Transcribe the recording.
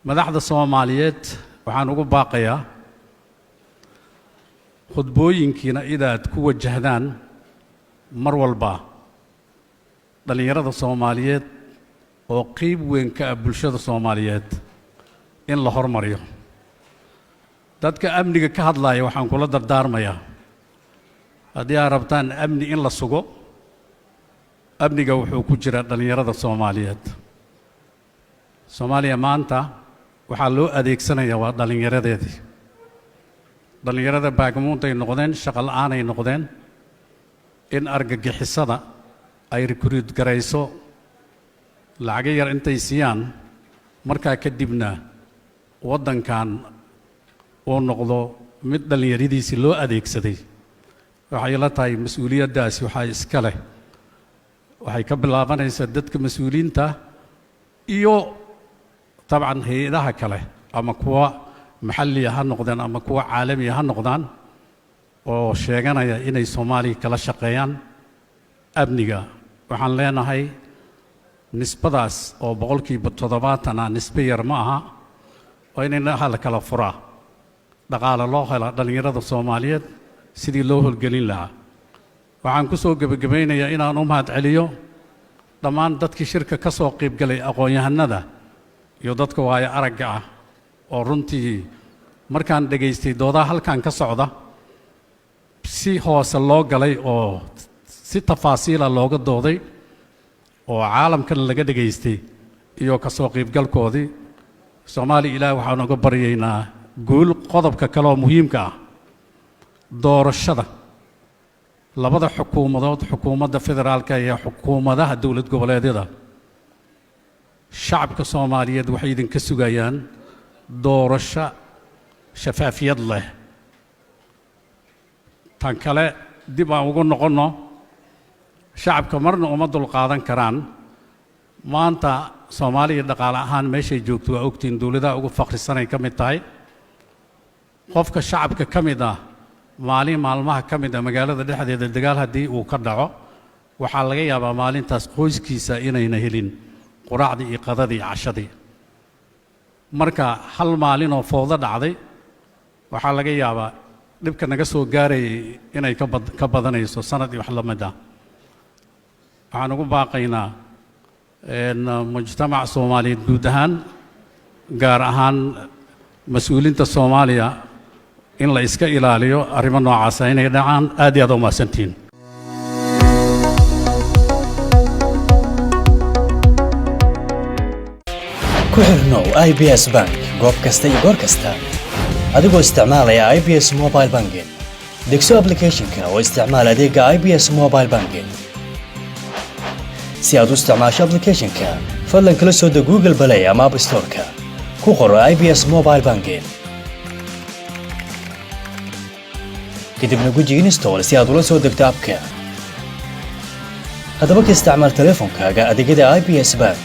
madaxda Soomaaliyeed waxaan ugu baaqayaa khudbooyinkiina inaad ku wajahdaan mar walba dhalinyarada Soomaaliyeed oo qayb weyn ka ah bulshada Soomaaliyeed in la hormariyo dadka amniga ka hadlaya waxaan kula dardaarmayaa haddii aad rabtaan amni in la sugo amniga wuxuu ku jira dhalinyarada Soomaaliyeed Soomaaliya maanta waxaa loo adeegsanayaa waa dhalinyaradeedii dhalinyarada baagamuuntay noqdeen shaqo la'aan ay noqdeen in argagixisada ay recruit garayso lacag yar intay siiyaan markaa kadibna waddankan uu noqdo mid dhalinyaradiisii loo adeegsaday waxay la tahay mas'uuliyaddaasi waxaa iska leh waxay ka bilaabanaysaa dadka mas'uuliyiinta iyo طبعاً هيئة كله أما كوا محلية هالنقدان أما كوا عالمية هالنقدان وشيئاً إن الصومالي كلا شقيان أبنيجا وحن لنا هاي نسبة داس أو بقولكي بتضباطنا نسبية معها وإننا هلا كلا فرا دقال الله هلا دليل الصومالية سيدي الله الجليل لها وعن كسوق بجبين يا إنا نمهد عليو ضمان دتك شركة كسوق بجلي أقوياء الندى iyo dadka waaya aragga ah oo runtii markaan dhageystay doodaha halkan ka socda si hoose loo galay oo si tafaasiila looga dooday oo caalamkan laga dhageystay iyo ka soo qaybgalkoodii Soomaaliya ilaahay waxaan uga baryaynaa guul qodobka kale oo muhiimka ah doorashada labada xukuumadood xukuumadda federaalka iyo xukuumadaha dawlad goboleedyada شعبك الصومالية وحيد كسجيان دورش شفافية له تنكله دبا وقولنا قلنا شعبك مرنا ومضوا القاضي كران ما أنت صومالي دقالة هان ماشي جوكتوا أوكتين دولدا أو فقر السنة كم تاي خوفك شعبك كم ده مالي مالمها كم ده مجال ده حد الدجال هدي وكردعه وحالجي أبا مالين تسقويس كيسا إنا هلين quraacdii iyo qadadii cashadii marka hal maalin oo foodo dhacday waxa laga yaabaa dibka naga soo gaaray inay ka badanayso sanadii wax la mid ah waxaan ugu baaqaynaa mujtamac Soomaaliyeed guud ahaan gaar ahaan mas'uuliyiinta Soomaaliya in la iska ilaaliyo arrimo noocaas ah inay dhacaan aad iyo aad u mahadsantiin كحرنو IBS Bank goob kasta iyo goor kasta adigoo isticmaalaya IBS Mobile Banking degso application-ka oo isticmaal adeega IBS Mobile Banking si aad u isticmaasho application-ka fadlan kala soo deg Google Play ama App Store-ka ku qoro IBS Mobile Banking kadibna guji install si aad ula soo degto app-ka haddaba ka isticmaal teleefankaaga adeegyada IBS Bank